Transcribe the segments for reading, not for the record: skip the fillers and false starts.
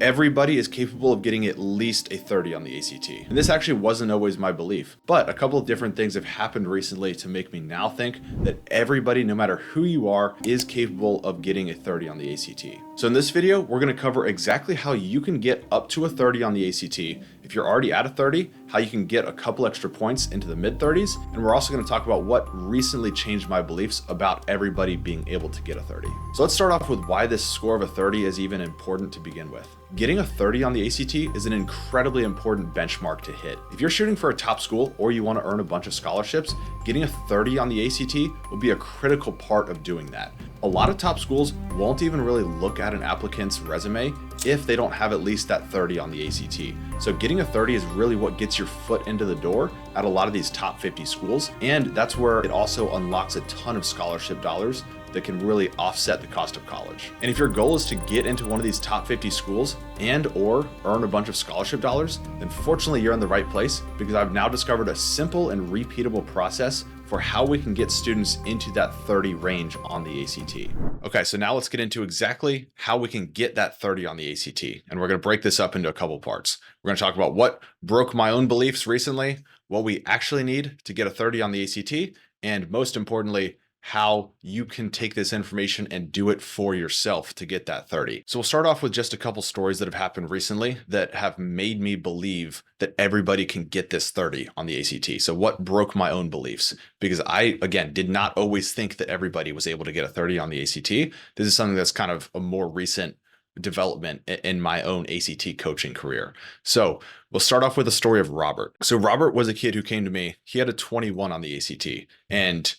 Everybody is capable of getting at least a 30 on the ACT. And this actually wasn't always my belief, but a couple of different things have happened recently to make me now think that everybody, no matter who you are, is capable of getting a 30 on the ACT. So in this video, we're going to cover exactly how you can get up to a 30 on the ACT. If you're already at a 30, how you can get a couple extra points into the mid 30s. And we're also going to talk about what recently changed my beliefs about everybody being able to get a 30. So let's start off with why this score of a 30 is even important to begin with. Getting a 30 on the ACT is an incredibly important benchmark to hit. If you're shooting for a top school or you want to earn a bunch of scholarships, getting a 30 on the ACT will be a critical part of doing that. A lot of top schools won't even really look at an applicant's resume if they don't have at least that 30 on the ACT. So getting a 30 is really what gets your foot into the door at a lot of these top 50 schools. And that's where it also unlocks a ton of scholarship dollars that can really offset the cost of college. And if your goal is to get into one of these top 50 schools and or earn a bunch of scholarship dollars, then fortunately you're in the right place, because I've now discovered a simple and repeatable process for how we can get students into that 30 range on the ACT. Okay, so now let's get into exactly how we can get that 30 on the ACT. And we're gonna break this up into a couple parts. We're gonna talk about what broke my own beliefs recently, what we actually need to get a 30 on the ACT, and most importantly, how you can take this information and do it for yourself to get that 30. So we'll start off with just a couple stories that have happened recently that have made me believe that everybody can get this 30 on the ACT. So what broke my own beliefs? Because I, again, did not always think that everybody was able to get a 30 on the ACT. This is something that's kind of a more recent development in my own ACT coaching career. So we'll start off with a story of Robert. So Robert was a kid who came to me. He had a 21 on the ACT, and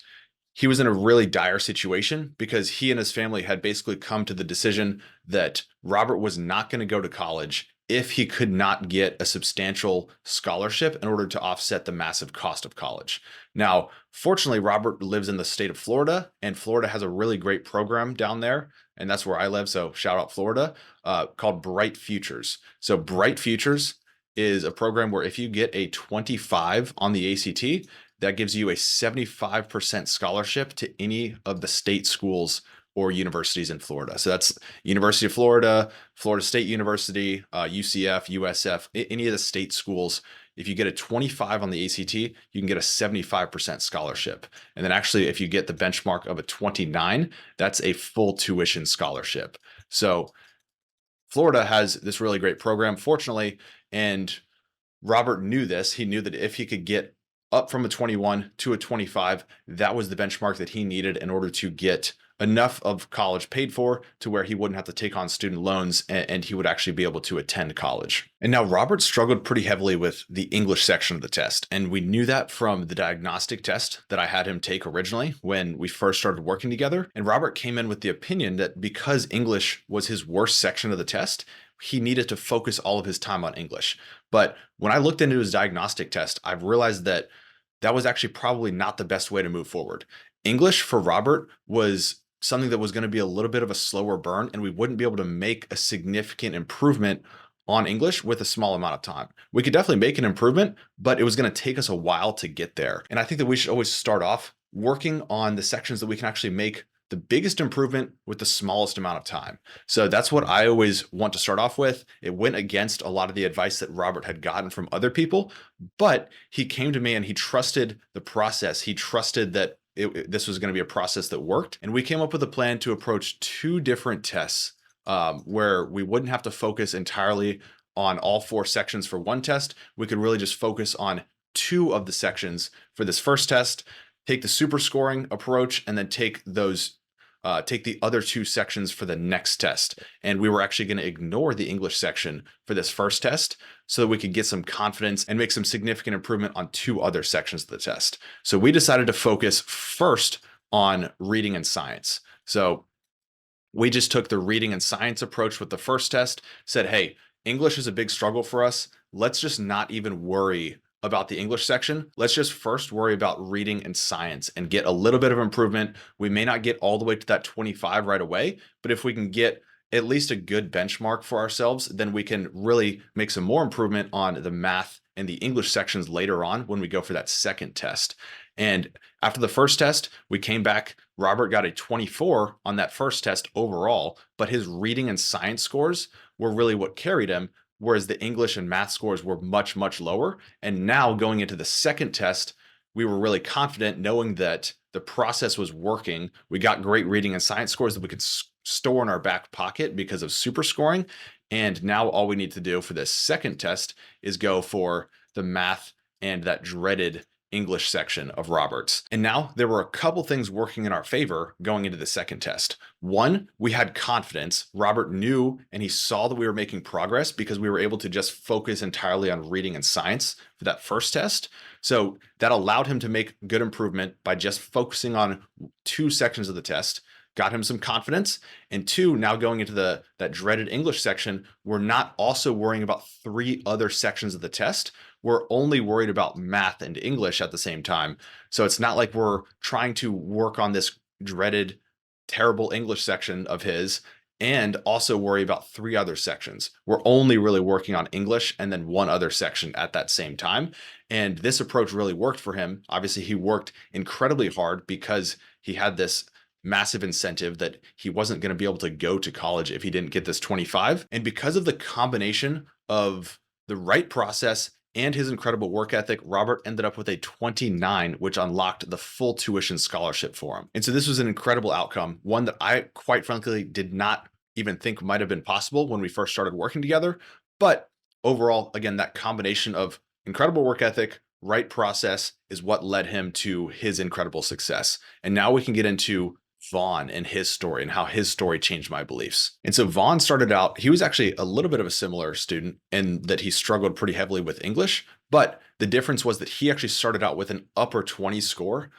he was in a really dire situation because he and his family had basically come to the decision that Robert was not going to go to college if he could not get a substantial scholarship in order to offset the massive cost of college. Now, fortunately, Robert lives in the state of Florida, and Florida has a really great program down there. And that's where I live. So shout out Florida, called Bright Futures. So Bright Futures is a program where if you get a 25 on the ACT, that gives you a 75% scholarship to any of the state schools or universities in Florida. So that's University of Florida, Florida State University, UCF, USF, any of the state schools. If you get a 25 on the ACT, you can get a 75% scholarship. And then actually, if you get the benchmark of a 29, that's a full tuition scholarship. So Florida has this really great program, fortunately, and Robert knew this. He knew that if he could get up from a 21 to a 25, that was the benchmark that he needed in order to get enough of college paid for to where he wouldn't have to take on student loans, and he would actually be able to attend college. And now Robert struggled pretty heavily with the English section of the test. And we knew that from the diagnostic test that I had him take originally when we first started working together. And Robert came in with the opinion that because English was his worst section of the test, he needed to focus all of his time on English. But when I looked into his diagnostic test, I've realized that that was actually probably not the best way to move forward. English for Robert was something that was going to be a little bit of a slower burn, and we wouldn't be able to make a significant improvement on English with a small amount of time. We could definitely make an improvement, but it was going to take us a while to get there. And I think that we should always start off working on the sections that we can actually make the biggest improvement with the smallest amount of time. So that's what I always want to start off with. It went against a lot of the advice that Robert had gotten from other people, but he came to me and he trusted the process. He trusted that this was going to be a process that worked. And we came up with a plan to approach two different tests where we wouldn't have to focus entirely on all four sections for one test. We could really just focus on two of the sections for this first test, take the super scoring approach, and then take the other two sections for the next test. And we were actually going to ignore the English section for this first test so that we could get some confidence and make some significant improvement on two other sections of the test. So we decided to focus first on reading and science. So we just took the reading and science approach with the first test, said, hey, English is a big struggle for us. Let's just not even worry about the English section. Let's just first worry about reading and science and get a little bit of improvement. We may not get all the way to that 25 right away, but if we can get at least a good benchmark for ourselves, then we can really make some more improvement on the math and the English sections later on when we go for that second test. And after the first test, we came back. Robert got a 24 on that first test overall, but his reading and science scores were really what carried him, whereas the English and math scores were much, much lower. And now going into the second test, we were really confident knowing that the process was working. We got great reading and science scores that we could store in our back pocket because of super scoring. And now all we need to do for this second test is go for the math and that dreaded English section of Robert's. And now there were a couple things working in our favor going into the second test. One, we had confidence. Robert knew and he saw that we were making progress because we were able to just focus entirely on reading and science for that first test. So that allowed him to make good improvement by just focusing on 2 sections of the test. Got him some confidence. And 2, now going into that dreaded English section, we're not also worrying about 3 other sections of the test. We're only worried about math and English at the same time. So it's not like we're trying to work on this dreaded, terrible English section of his and also worry about 3 other sections. We're only really working on English and then 1 other section at that same time. And this approach really worked for him. Obviously, he worked incredibly hard because he had this massive incentive that he wasn't going to be able to go to college if he didn't get this 25. And because of the combination of the right process and his incredible work ethic, Robert ended up with a 29, which unlocked the full tuition scholarship for him. And so this was an incredible outcome, one that I quite frankly did not even think might have been possible when we first started working together. But overall, again, that combination of incredible work ethic, right process is what led him to his incredible success. And now we can get into Vaughn and his story and how his story changed my beliefs. And so Vaughn started out, he was actually a little bit of a similar student in that he struggled pretty heavily with English, but the difference was that he actually started out with an upper 20 score.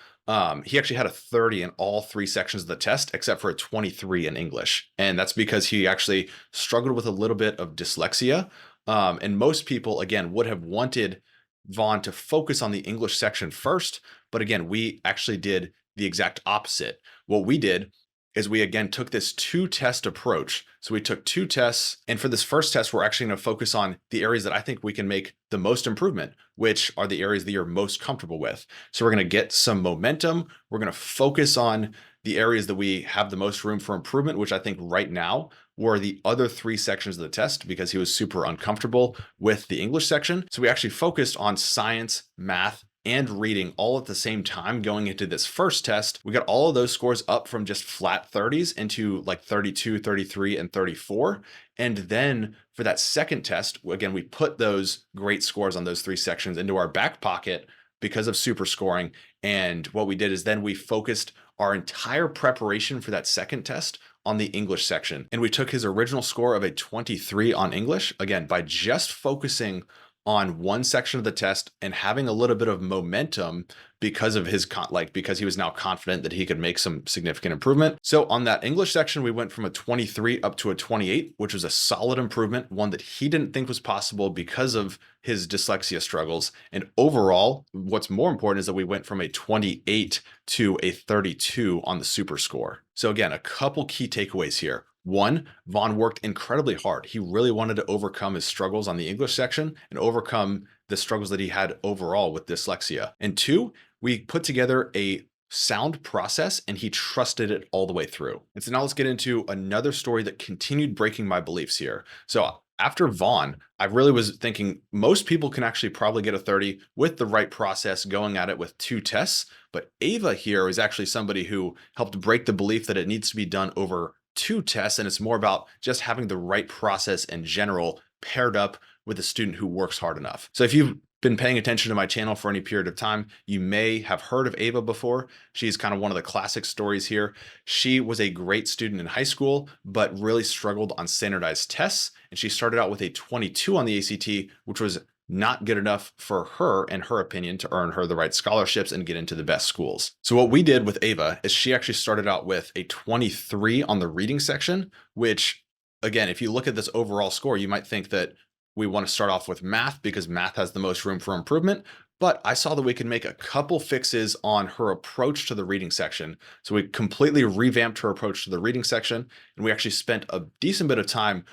He actually had a 30 in all 3 sections of the test, except for a 23 in English. And that's because he actually struggled with a little bit of dyslexia. And most people, again, would have wanted Vaughn to focus on the English section first. But again, we actually did the exact opposite. What we did is we again took this 2-test approach. So we took 2 tests, and for this first test, we're actually going to focus on the areas that I think we can make the most improvement, which are the areas that you're most comfortable with. So we're going to get some momentum. We're going to focus on the areas that we have the most room for improvement, which I think right now were the other 3 sections of the test because he was super uncomfortable with the English section. So we actually focused on science, math, and reading all at the same time going into this first test. We got all of those scores up from just flat 30s into like 32, 33, and 34. And then for that second test, again, we put those great scores on those 3 sections into our back pocket because of super scoring. And what we did is then we focused our entire preparation for that second test on the English section. And we took his original score of a 23 on English, again, by just focusing on 1 section of the test and having a little bit of momentum because of his because he was now confident that he could make some significant improvement. So on that English section, we went from a 23 up to a 28, which was a solid improvement, one that he didn't think was possible because of his dyslexia struggles. And overall, what's more important is that we went from a 28 to a 32 on the super score. So again, a couple key takeaways here. 1, Vaughn worked incredibly hard. He really wanted to overcome his struggles on the English section and overcome the struggles that he had overall with dyslexia. And 2, we put together a sound process and he trusted it all the way through. And so now let's get into another story that continued breaking my beliefs here. So after Vaughn, I really was thinking most people can actually probably get a 30 with the right process going at it with 2 tests. But Ava here is actually somebody who helped break the belief that it needs to be done over 2 tests, and it's more about just having the right process in general paired up with a student who works hard enough. So if you've been paying attention to my channel for any period of time, you may have heard of Ava before. She's kind of one of the classic stories here. She was a great student in high school, but really struggled on standardized tests. And she started out with a 22 on the ACT, which was not good enough for her, in her opinion, to earn her the right scholarships and get into the best schools. So what we did with Ava is she actually started out with a 23 on the reading section, which again, if you look at this overall score, you might think that we want to start off with math because math has the most room for improvement. But I saw that we could make a couple fixes on her approach to the reading section. So we completely revamped her approach to the reading section. And we actually spent a decent bit of time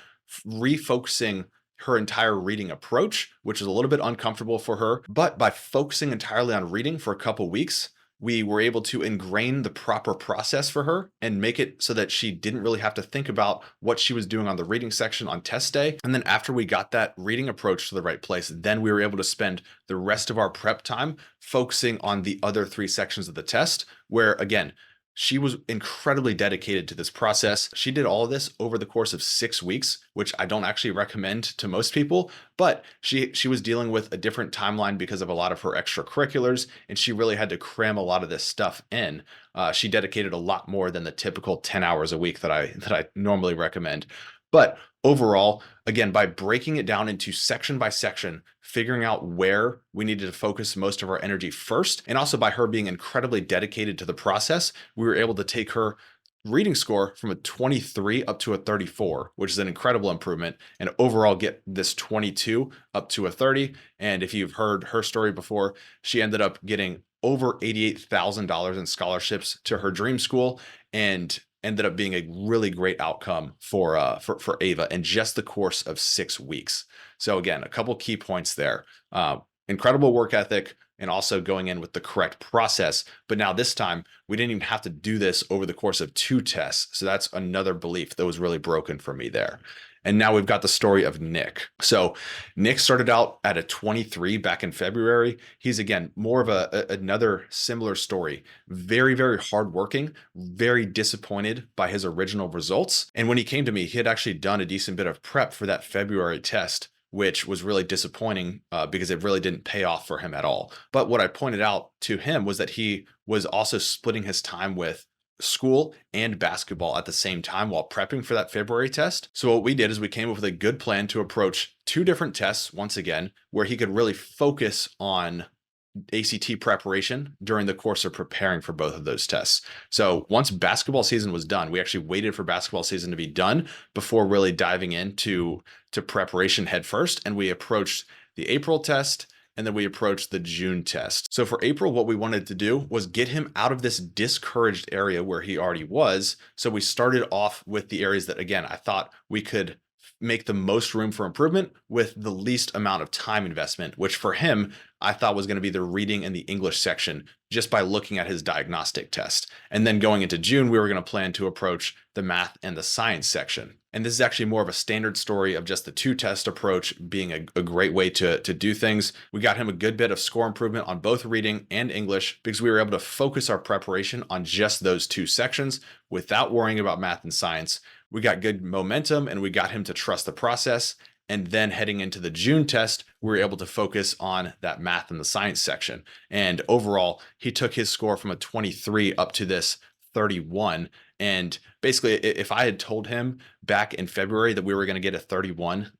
refocusing her entire reading approach, which is a little bit uncomfortable for her. But by focusing entirely on reading for a couple weeks, we were able to ingrain the proper process for her and make it so that she didn't really have to think about what she was doing on the reading section on test day. And then after we got that reading approach to the right place, then we were able to spend the rest of our prep time focusing on the other 3 sections of the test, where again, she was incredibly dedicated to this process. She did all of this over the course of 6 weeks, which I don't actually recommend to most people, but she was dealing with a different timeline because of a lot of her extracurriculars, and she really had to cram a lot of this stuff in. She dedicated a lot more than the typical 10 hours a week that I normally recommend. But overall, again, by breaking it down into section by section, figuring out where we needed to focus most of our energy first, and also by her being incredibly dedicated to the process, we were able to take her reading score from a 23 up to a 34, which is an incredible improvement, and overall get this 22 up to a 30. And if you've heard her story before, she ended up getting over $88,000 in scholarships to her dream school, and ended up being a really great outcome for Ava in just the course of 6 weeks. So again, a couple key points there. Incredible work ethic, and also going in with the correct process. But now this time, we didn't even have to do this over the course of 2 tests. So that's another belief that was really broken for me there. And now we've got the story of Nick. So Nick started out at a 23 back in February. He's, again, more of another similar story. Very, very hardworking, very disappointed by his original results. And when he came to me, he had actually done a decent bit of prep for that February test, which was really disappointing because it really didn't pay off for him at all. But what I pointed out to him was that he was also splitting his time with school and basketball at the same time while prepping for that February test. So what we did is we came up with a good plan to approach 2 different tests once again, where he could really focus on ACT preparation during the course of preparing for both of those tests. So once basketball season was done, we actually waited for basketball season to be done before really diving into preparation head first. And we approached the April test, and then we approached the June test. So for April, what we wanted to do was get him out of this discouraged area where he already was. So we started off with the areas that, again, I thought we could make the most room for improvement with the least amount of time investment, which for him, I thought was going to be the reading and the English section just by looking at his diagnostic test. And then going into June, we were going to plan to approach the math and the science section. And this is actually more of a standard story of just the 2 test approach being a great way to do things. We got him a good bit of score improvement on both reading and English because we were able to focus our preparation on just those 2 sections without worrying about math and science. We got good momentum, and we got him to trust the process. And then heading into the June test, we were able to focus on that math and the science section. And overall, he took his score from a 23 up to this 31. And basically, if I had told him back in February that we were going to get a 31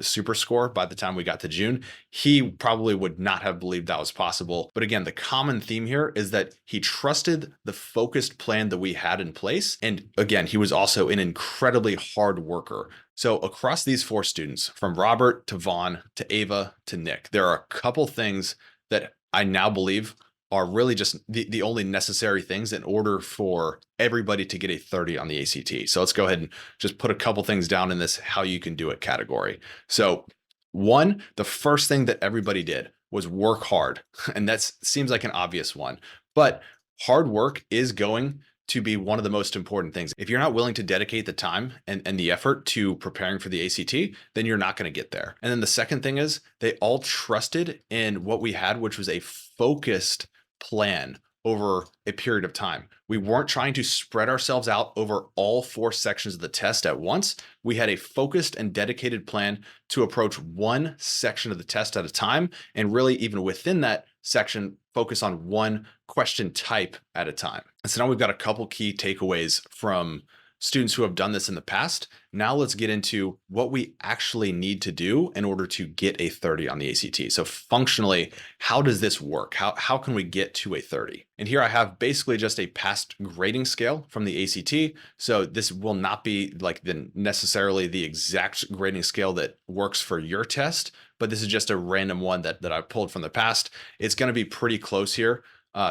super score by the time we got to June, he probably would not have believed that was possible. But again, the common theme here is that he trusted the focused plan that we had in place. And again, he was also an incredibly hard worker. So across these 4 students, from Robert to Vaughn to Ava to Nick, there are a couple things that I now believe are really just the only necessary things in order for everybody to get a 30 on the ACT. So let's go ahead and just put a couple things down in this how you can do it category. So 1, the first thing that everybody did was work hard. And that seems like an obvious one, but hard work is going to be one of the most important things. If you're not willing to dedicate the time and the effort to preparing for the ACT, then you're not going to get there. And then the second thing is they all trusted in what we had, which was a focused plan over a period of time. We weren't trying to spread ourselves out over all 4 sections of the test at once. We had a focused and dedicated plan to approach 1 section of the test at a time, and really even within that section, focus on 1 question type at a time. And so now we've got a couple key takeaways from students who have done this in the past. Now let's get into what we actually need to do in order to get a 30 on the ACT. So functionally, how does this work? How can we get to a 30? And here I have basically just a past grading scale from the ACT. So this will not be like necessarily the exact grading scale that works for your test, but this is just a random one that I pulled from the past. It's going to be pretty close here.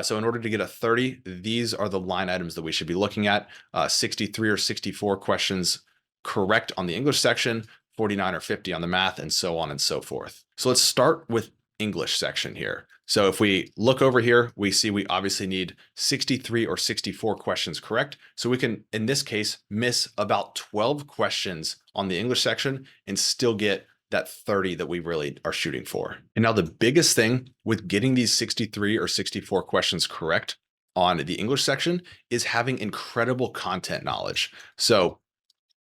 So in order to get a 30, these are the line items that we should be looking at. 63 or 64 questions correct on the English section, 49 or 50 on the math, and so on and so forth. So let's start with English section here. So if we look over here, we see we obviously need 63 or 64 questions correct. So we can, in this case, miss about 12 questions on the English section and still get that 30 that we really are shooting for. And now the biggest thing with getting these 63 or 64 questions correct on the English section is having incredible content knowledge. So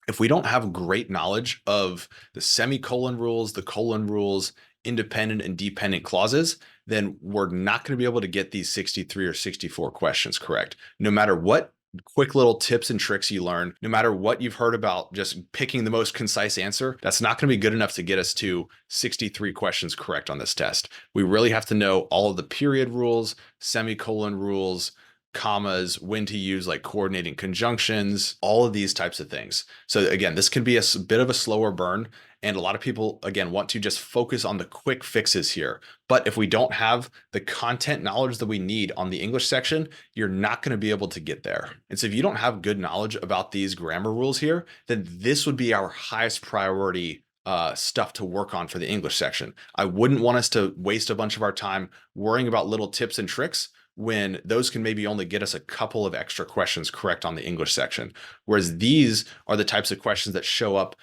if we don't have great knowledge of the semicolon rules, the colon rules, independent and dependent clauses, then we're not going to be able to get these 63 or 64 questions correct. No matter what quick little tips and tricks you learn, no matter what you've heard about just picking the most concise answer, that's not going to be good enough to get us to 63 questions correct on this test. We really have to know all of the period rules, semicolon rules, commas, when to use like coordinating conjunctions, all of these types of things. So again, this can be a bit of a slower burn. And a lot of people, again, want to just focus on the quick fixes here. But if we don't have the content knowledge that we need on the English section, you're not going to be able to get there. And so if you don't have good knowledge about these grammar rules here, then this would be our highest priority stuff to work on for the English section. I wouldn't want us to waste a bunch of our time worrying about little tips and tricks when those can maybe only get us a couple of extra questions correct on the English section. Whereas these are the types of questions that show up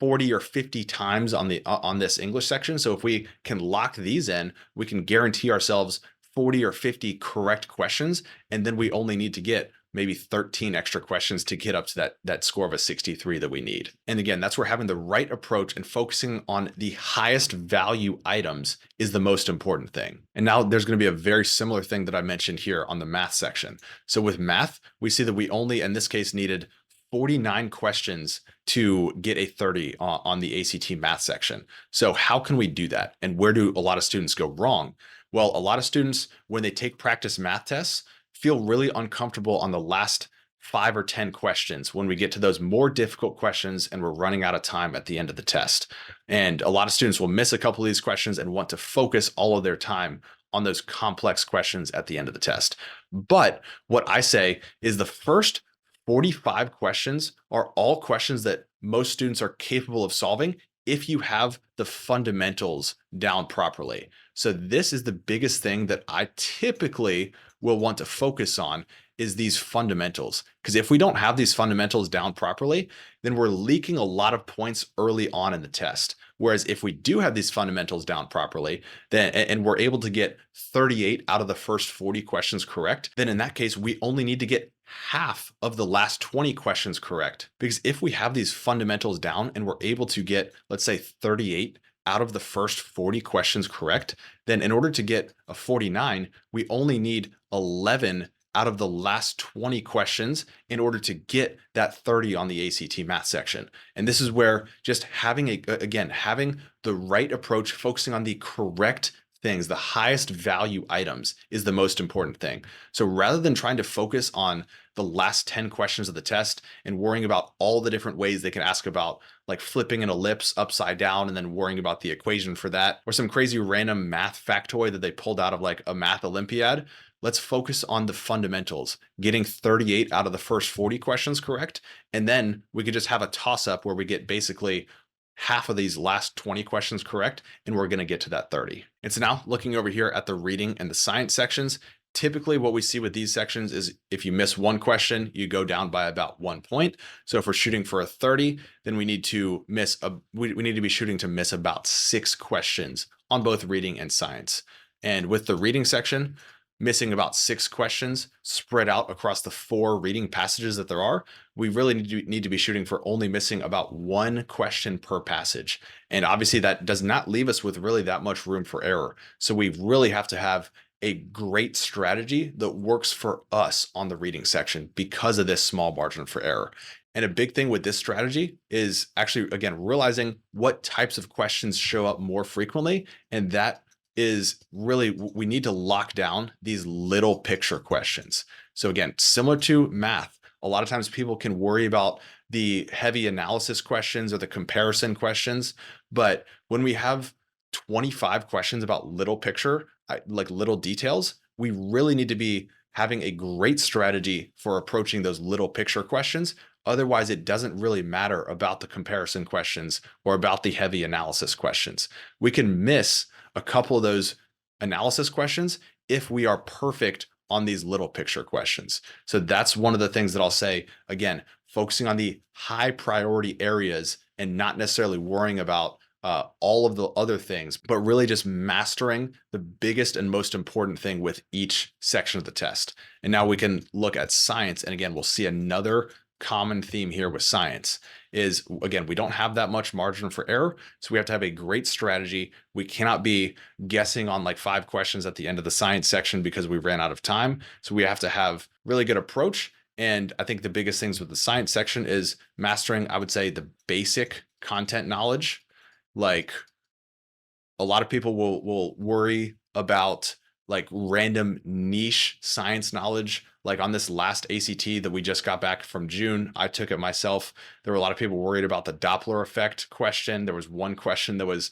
40 or 50 times on this English section. So if we can lock these in, we can guarantee ourselves 40 or 50 correct questions, and then we only need to get maybe 13 extra questions to get up to that score of a 63 that we need. And again, that's where having the right approach and focusing on the highest value items is the most important thing. And now there's going to be a very similar thing that I mentioned here on the math section. So with math, we see that we only, in this case, needed 49 questions to get a 30 on the ACT math section. So how can we do that? And where do a lot of students go wrong? Well, a lot of students, when they take practice math tests, feel really uncomfortable on the last 5 or 10 questions when we get to those more difficult questions and we're running out of time at the end of the test. And a lot of students will miss a couple of these questions and want to focus all of their time on those complex questions at the end of the test. But what I say is the first 45 questions are all questions that most students are capable of solving if you have the fundamentals down properly. So this is the biggest thing that I typically will want to focus on is these fundamentals. Because if we don't have these fundamentals down properly, then we're leaking a lot of points early on in the test. Whereas if we do have these fundamentals down properly, then and we're able to get 38 out of the first 40 questions correct, then in that case, we only need to get half of the last 20 questions correct. Because if we have these fundamentals down and we're able to get, let's say, 38 out of the first 40 questions correct, then in order to get a 49, we only need 11 out of the last 20 questions in order to get that 30 on the ACT math section. And this is where just having having the right approach, focusing on the correct things, the highest value items is the most important thing. So rather than trying to focus on the last 10 questions of the test and worrying about all the different ways they can ask about like flipping an ellipse upside down and then worrying about the equation for that, or some crazy random math factoid that they pulled out of like a math Olympiad, let's focus on the fundamentals, getting 38 out of the first 40 questions correct. And then we could just have a toss up where we get basically half of these last 20 questions correct, and we're going to get to that 30. And so now looking over here at the reading and the science sections, typically what we see with these sections is if you miss one question, you go down by about 1 point. So if we're shooting for a 30, then we need to we need to be shooting to miss about 6 questions on both reading and science. And with the reading section, missing about 6 questions spread out across the 4 reading passages that there are, we really need to be shooting for only missing about 1 question per passage. And obviously that does not leave us with really that much room for error. So we really have to have a great strategy that works for us on the reading section because of this small margin for error. And a big thing with this strategy is actually, again, realizing what types of questions show up more frequently. And that is really, we need to lock down these little picture questions. So again, similar to math, a lot of times people can worry about the heavy analysis questions or the comparison questions. But when we have 25 questions about little picture, like little details, we really need to be having a great strategy for approaching those little picture questions. Otherwise, it doesn't really matter about the comparison questions or about the heavy analysis questions. We can miss a couple of those analysis questions if we are perfect on these little picture questions. So that's one of the things that I'll say, again, focusing on the high priority areas and not necessarily worrying about all of the other things, but really just mastering the biggest and most important thing with each section of the test. And now we can look at science. And again, we'll see another common theme here with science is, again, we don't have that much margin for error. So we have to have a great strategy. We cannot be guessing on like 5 questions at the end of the science section because we ran out of time. So we have to have really good approach. And I think the biggest things with the science section is mastering, I would say, the basic content knowledge. Like a lot of people will worry about like random niche science knowledge. Like on this last ACT that we just got back from June, I took it myself. There were a lot of people worried about the Doppler effect question. There was one question that was,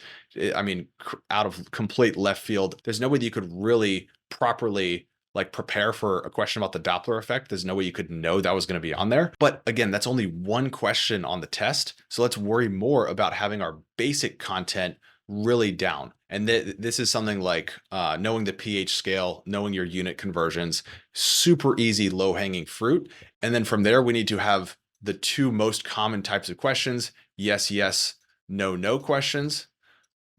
I mean, out of complete left field. There's no way that you could really properly like prepare for a question about the Doppler effect. There's no way you could know that was going to be on there. But again, that's only one question on the test. So let's worry more about having our basic content really down. And this is something like knowing the pH scale, knowing your unit conversions, super easy, low hanging fruit. And then from there, we need to have the 2 most common types of questions, yes, yes, no, no questions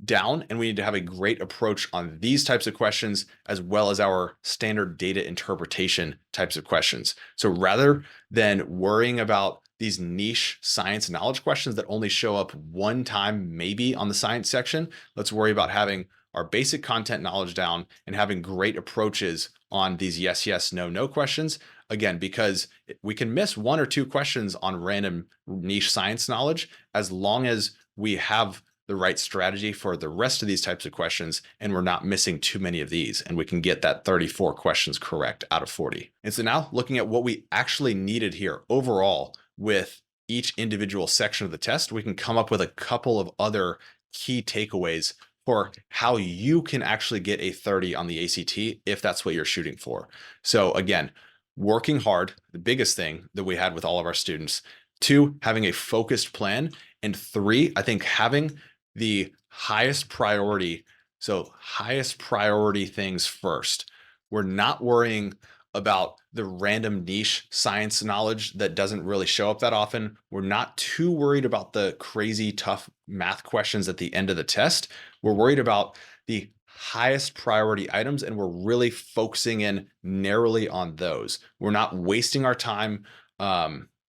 down. And we need to have a great approach on these types of questions, as well as our standard data interpretation types of questions. So rather than worrying about these niche science knowledge questions that only show up one time, maybe on the science section, let's worry about having our basic content knowledge down and having great approaches on these yes, yes, no, no questions. Again, because we can miss 1 or 2 questions on random niche science knowledge, as long as we have the right strategy for the rest of these types of questions, and we're not missing too many of these, and we can get that 34 questions correct out of 40. And so now looking at what we actually needed here overall with each individual section of the test, we can come up with a couple of other key takeaways for how you can actually get a 30 on the ACT if that's what you're shooting for. So again, working hard, the biggest thing that we had with all of our students. 2, having a focused plan. And 3, I think having the highest priority. So highest priority things first. We're not worrying about the random niche science knowledge that doesn't really show up that often. We're not too worried about the crazy tough math questions at the end of the test. We're worried about the highest priority items, and we're really focusing in narrowly on those. We're not wasting our time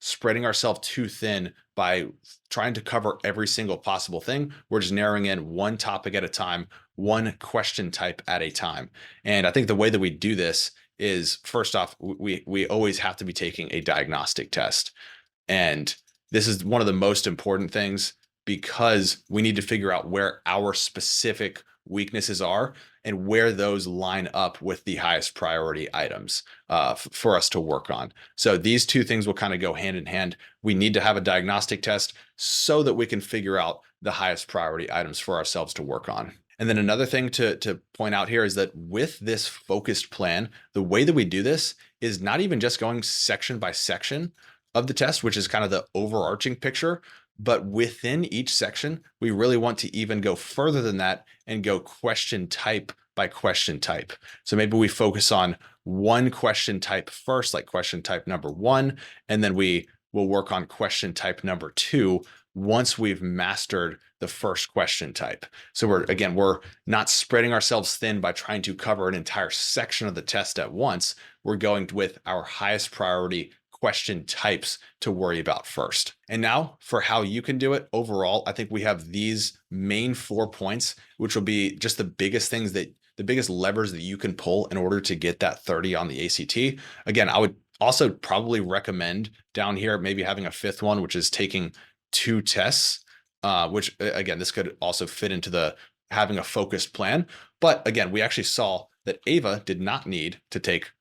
spreading ourselves too thin by trying to cover every single possible thing. We're just narrowing in one topic at a time, one question type at a time. And I think the way that we do this is, first off, we always have to be taking a diagnostic test. And this is one of the most important things, because we need to figure out where our specific weaknesses are and where those line up with the highest priority items for us to work on. So these 2 things will kind of go hand in hand. We need to have a diagnostic test so that we can figure out the highest priority items for ourselves to work on. And then another thing to point out here is that with this focused plan, the way that we do this is not even just going section by section of the test, which is kind of the overarching picture, but within each section, we really want to even go further than that and go question type by question type. So maybe we focus on one question type first, like question type number 1, and then we will work on question type number 2 once we've mastered the first question type. So we're not spreading ourselves thin by trying to cover an entire section of the test at once. We're going with our highest priority question types to worry about first. And now for how you can do it overall, I think we have these main 4 points, which will be just the biggest things the biggest levers that you can pull in order to get that 30 on the ACT. Again, I would also probably recommend down here, maybe having a 5th one, which is taking 2 tests, which again, this could also fit into the having a focused plan. But again, we actually saw that Ava did not need to take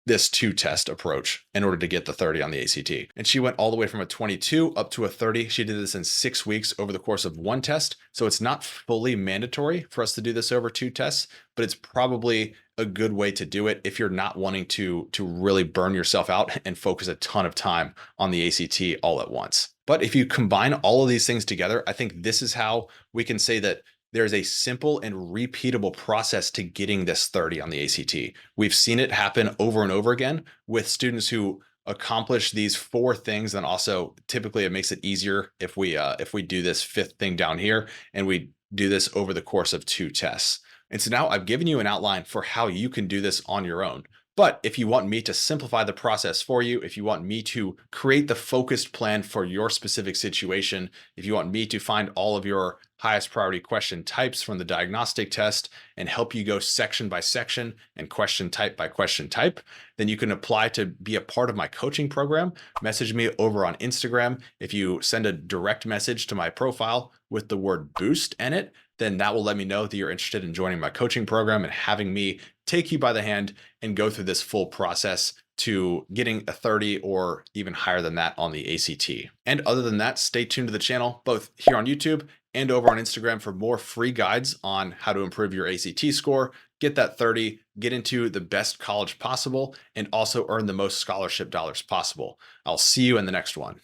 this 2-test approach in order to get the 30 on the ACT. And she went all the way from a 22 up to a 30. She did this in 6 weeks over the course of 1 test. So it's not fully mandatory for us to do this over 2 tests, but it's probably a good way to do it if you're not wanting to really burn yourself out and focus a ton of time on the ACT all at once. But if you combine all of these things together, I think this is how we can say that there's a simple and repeatable process to getting this 30 on the ACT. We've seen it happen over and over again with students who accomplish these four things. And also typically it makes it easier if we do this fifth thing down here and we do this over the course of 2 tests. And so now I've given you an outline for how you can do this on your own. But if you want me to simplify the process for you, if you want me to create the focused plan for your specific situation, if you want me to find all of your highest priority question types from the diagnostic test and help you go section by section and question type by question type, then you can apply to be a part of my coaching program. Message me over on Instagram. If you send a direct message to my profile with the word boost in it, then that will let me know that you're interested in joining my coaching program and having me take you by the hand and go through this full process to getting a 30 or even higher than that on the ACT. And other than that, stay tuned to the channel, both here on YouTube and over on Instagram for more free guides on how to improve your ACT score, get that 30, get into the best college possible, and also earn the most scholarship dollars possible. I'll see you in the next one.